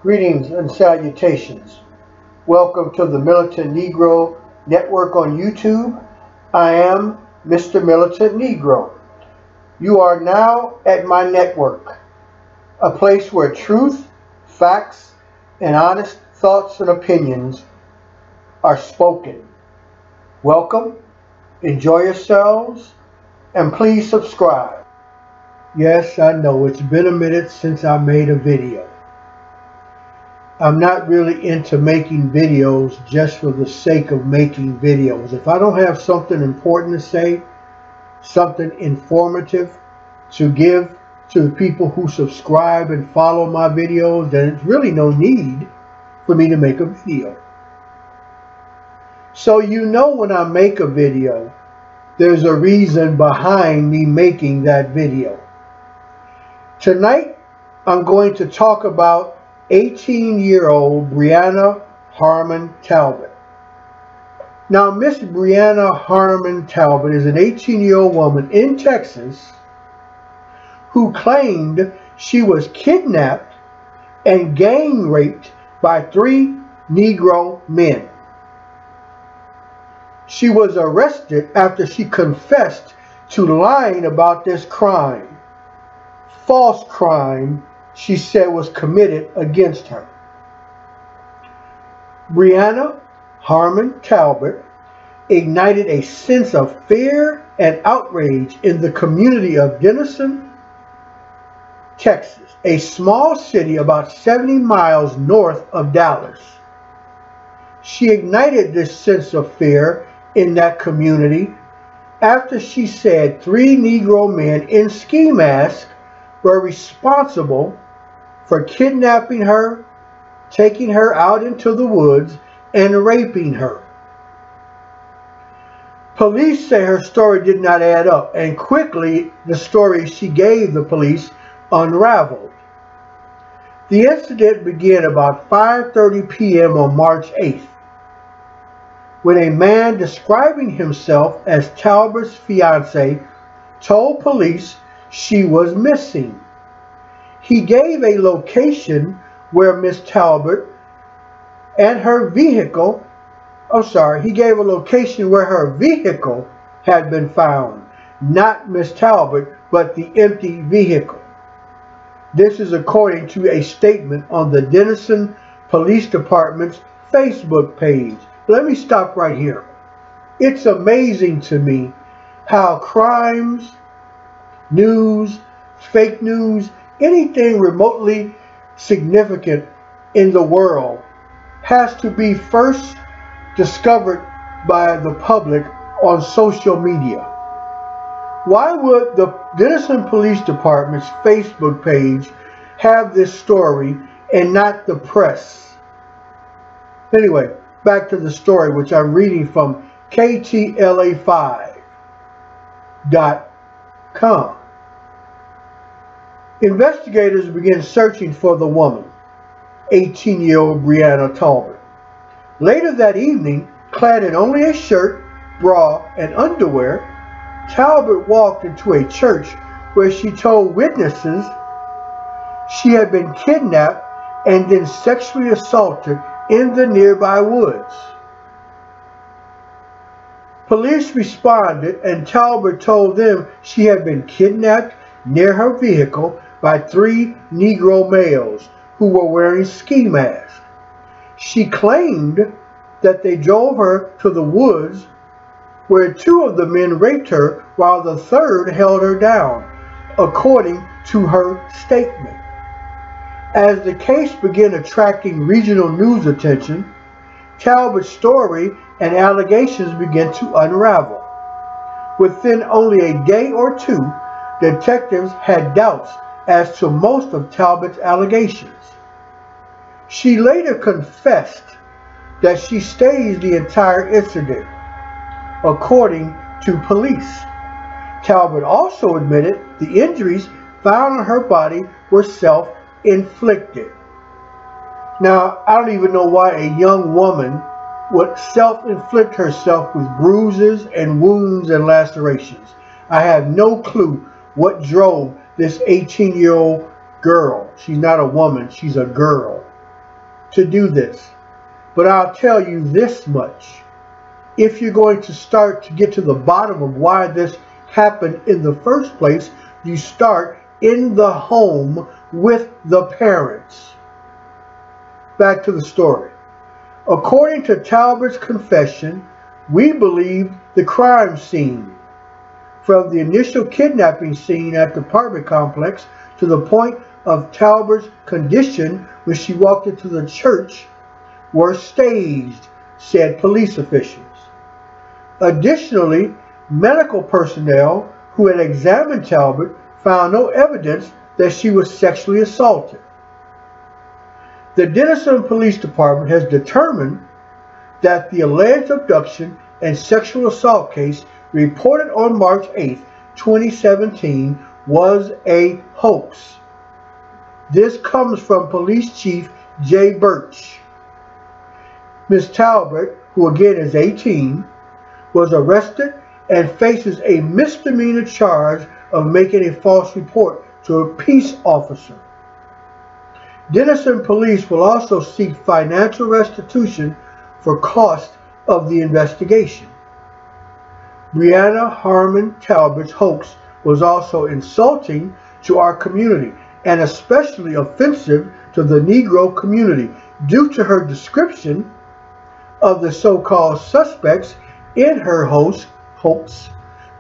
Greetings and salutations. Welcome to the Militant Negro Network on YouTube. I am Mr. Militant Negro. You are now at my network, a place where truth, facts, and honest thoughts and opinions are spoken. Welcome, enjoy yourselves, and please subscribe. Yes, I know it's been a minute since I made a video. I'm not really into making videos just for the sake of making videos. If I don't have something important to say, something informative to give to the people who subscribe and follow my videos, then it's really no need for me to make a video. So you know, when I make a video, there's a reason behind me making that video. Tonight, I'm going to talk about 18-year-old Breana Harmon Talbott. Now, Miss Breana Harmon Talbott is an 18-year-old woman in Texas who claimed she was kidnapped and gang raped by 3 Negro men. She was arrested after she confessed to lying about this crime, false crime she said was committed against her. Breana Harmon Talbott ignited a sense of fear and outrage in the community of Denison, Texas, a small city about 70 miles north of Dallas. She ignited this sense of fear in that community after she said 3 Negro men in ski masks were responsible for kidnapping her, taking her out into the woods, and raping her. Police say her story did not add up, and quickly the story she gave the police unraveled. The incident began about 5:30 p.m. on March 8th, when a man describing himself as Talbott's fiance told police she was missing. He gave a location where Miss Talbott and her vehicle, he gave a location where her vehicle had been found. Not Miss Talbott, but the empty vehicle. This is according to a statement on the Denison Police Department's Facebook page. Let me stop right here. It's amazing to me how crimes, news, fake news, anything remotely significant in the world has to be first discovered by the public on social media. Why would the Denison Police Department's Facebook page have this story and not the press? Anyway, back to the story, which I'm reading from KTLA5.com. Investigators began searching for the woman, 18-year-old Breana Talbott. Later that evening, clad in only a shirt, bra, and underwear, Talbott walked into a church where she told witnesses she had been kidnapped and then sexually assaulted in the nearby woods. Police responded, and Talbott told them she had been kidnapped near her vehicle by 3 Negro males who were wearing ski masks. She claimed that they drove her to the woods where 2 of the men raped her while the 3rd held her down, according to her statement. As the case began attracting regional news attention, Talbott's story and allegations began to unravel. Within only a day or 2, detectives had doubts as to most of Talbott's allegations. She later confessed that she staged the entire incident, according to police. Talbott also admitted the injuries found on her body were self-inflicted. Now, I don't even know why a young woman would self-inflict herself with bruises and wounds and lacerations. I have no clue what drove this 18-year-old girl. She's not a woman, she's a girl. to do this. But I'll tell you this much. If you're going to start to get to the bottom of why this happened in the first place, you start in the home with the parents. Back to the story. According to Talbott's confession, we believed the crime scene, from the initial kidnapping scene at the apartment complex to the point of Talbott's condition when she walked into the church, were staged, said police officials. Additionally, medical personnel who had examined Talbott found no evidence that she was sexually assaulted. The Denison Police Department has determined that the alleged abduction and sexual assault case reported on March 8, 2017 was a hoax. This comes from Police Chief Jay Birch. Ms. Talbott, who again is 18, was arrested and faces a misdemeanor charge of making a false report to a peace officer. Denison police will also seek financial restitution for cost of the investigation. Breana Harmon Talbott's hoax was also insulting to our community and especially offensive to the Negro community due to her description of the so-called suspects in her hoax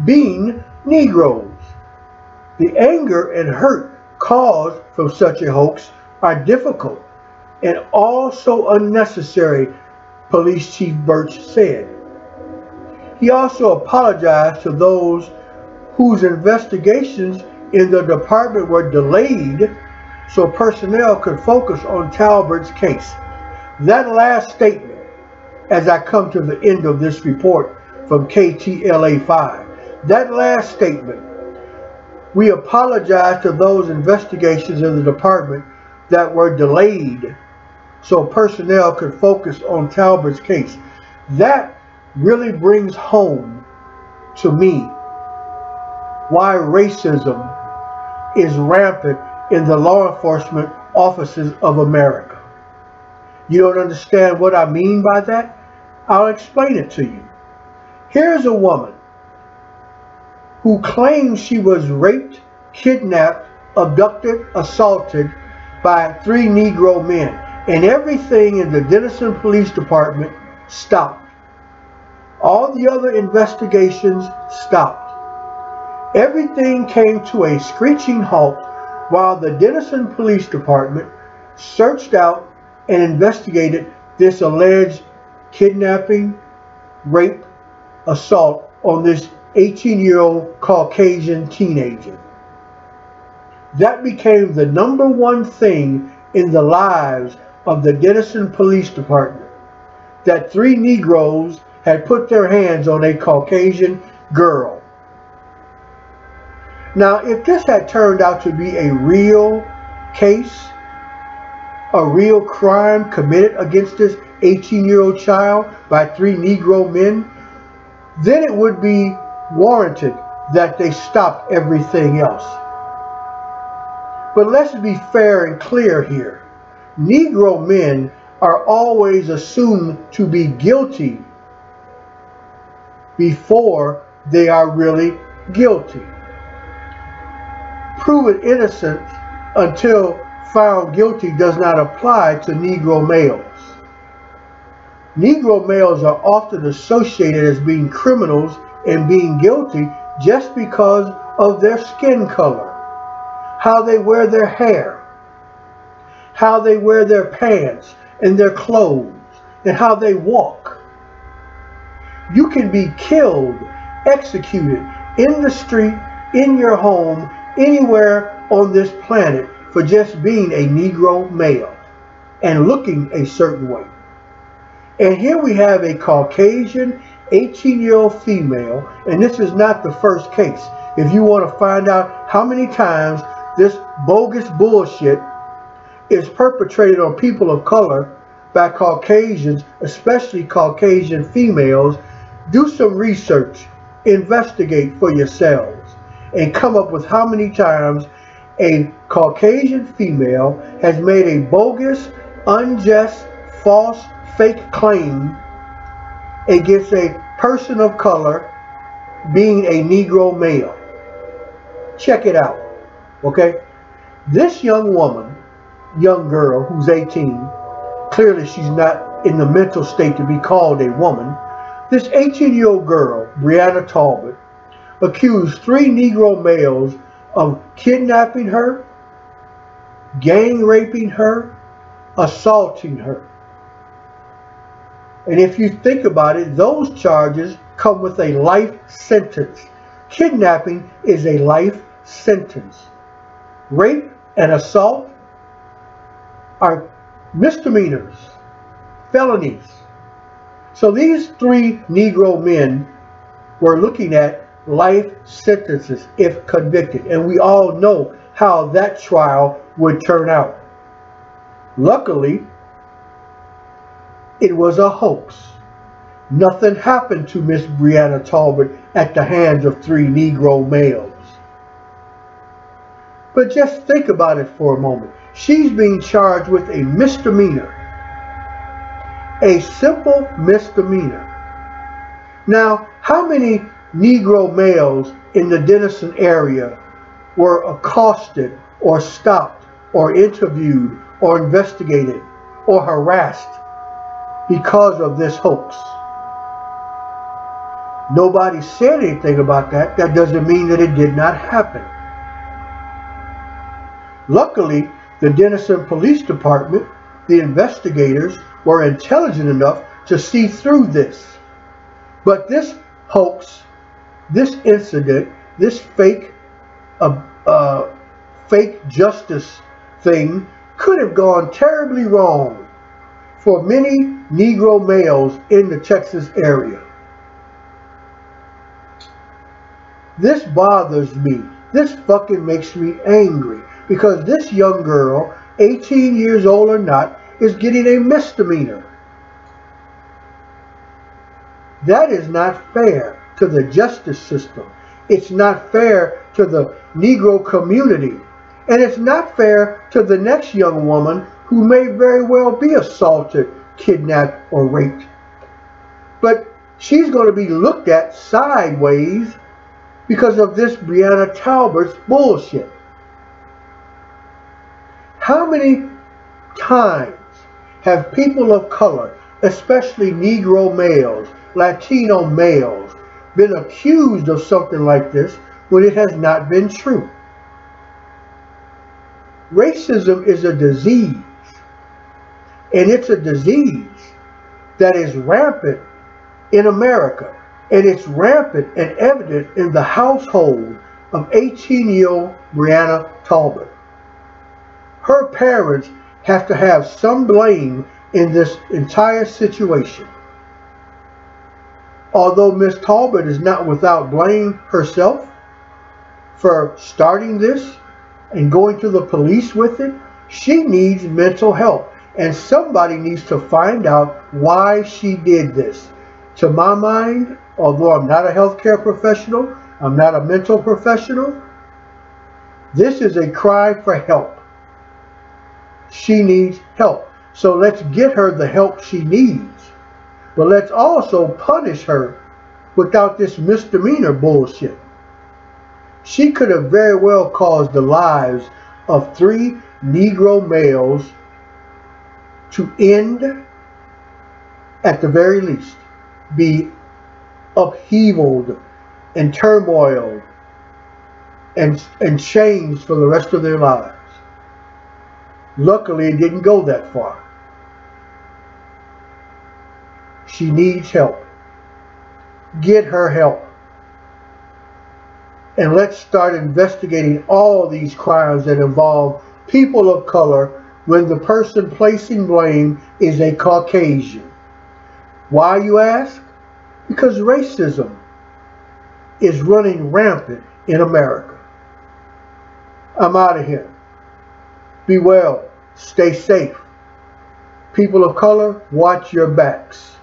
being Negroes. The anger and hurt caused from such a hoax are difficult and also unnecessary, Police Chief Birch said. He also apologized to those whose investigations in the department were delayed so personnel could focus on Talbott's case. That last statement, as I come to the end of this report from KTLA 5, that last statement, we apologize to those investigations in the department that were delayed so personnel could focus on Talbott's case. That really brings home to me why racism is rampant in the law enforcement offices of America. You don't understand what I mean by that? I'll explain it to you. Here's a woman who claims she was raped, kidnapped, abducted, assaulted by 3 Negro men, and everything in the Denison Police Department stopped. All the other investigations stopped. Everything came to a screeching halt while the Denison Police Department searched out and investigated this alleged kidnapping, rape, assault on this 18-year-old Caucasian teenager. That became the #1 thing in the lives of the Denison Police Department, that 3 Negroes had put their hands on a Caucasian girl. Now, if this had turned out to be a real case, a real crime committed against this 18-year-old child by 3 Negro men, then it would be warranted that they stopped everything else. But let's be fair and clear here. Negro men are always assumed to be guilty before they are really guilty. Proven innocent until found guilty does not apply to Negro males. Negro males are often associated as being criminals and being guilty just because of their skin color, how they wear their hair, how they wear their pants and their clothes, and how they walk. You can be killed, executed in the street, in your home, anywhere on this planet for just being a Negro male and looking a certain way. And here we have a Caucasian 18-year-old female, and this is not the first case. If you want to find out how many times this bogus bullshit is perpetrated on people of color by Caucasians, especially Caucasian females, do some research, investigate for yourselves, and come up with how many times a Caucasian female has made a bogus unjust, false, fake claim against a person of color being a Negro male. Check it out, okay? This young woman, young girl who's 18, clearly she's not in the mental state to be called a woman. This 18-year-old girl, Breana Talbott, accused 3 Negro males of kidnapping her, gang raping her, assaulting her. And if you think about it, those charges come with a life sentence. Kidnapping is a life sentence. Rape and assault are misdemeanors, felonies. So these 3 Negro men were looking at life sentences if convicted. And we all know how that trial would turn out. Luckily, it was a hoax. Nothing happened to Miss Breana Talbott at the hands of 3 Negro males. But just think about it for a moment. She's being charged with a misdemeanor. A simple misdemeanor. Now, how many Negro males in the Denison area were accosted or stopped or interviewed or investigated or harassed because of this hoax? Nobody said anything about that. That doesn't mean that it did not happen. Luckily, the Denison Police Department, the investigators, were intelligent enough to see through this. But this hoax, this incident, this fake justice thing could have gone terribly wrong for many Negro males in the Texas area. This bothers me. This fucking makes me angry because this young girl, 18 years old or not, is getting a misdemeanor. That is not fair to the justice system. It's not fair to the Negro community. And it's not fair to the next young woman who may very well be assaulted, kidnapped, or raped. But she's going to be looked at sideways because of this Breana Talbott's bullshit. How many times have people of color, especially Negro males, Latino males, been accused of something like this when it has not been true? Racism is a disease, and it's a disease that is rampant in America, and it's rampant and evident in the household of 18-year-old Breana Talbott. Her parents have to have some blame in this entire situation. Although Miss Talbott is not without blame herself for starting this and going to the police with it, she needs mental help. And somebody needs to find out why she did this. To my mind, although I'm not a healthcare professional, I'm not a mental professional, this is a cry for help. She needs help. So let's get her the help she needs. But let's also punish her without this misdemeanor bullshit. She could have very well caused the lives of 3 Negro males to end, at the very least, be upheavaled and turmoiled and changed for the rest of their lives. Luckily, it didn't go that far. She needs help. Get her help. And let's start investigating all these crimes that involve people of color when the person placing blame is a Caucasian. Why, you ask? Because racism is running rampant in America. I'm out of here. Be well. Stay safe. People of color, watch your backs.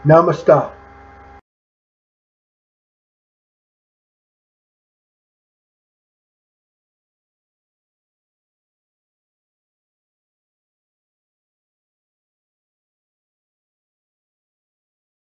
Namaste.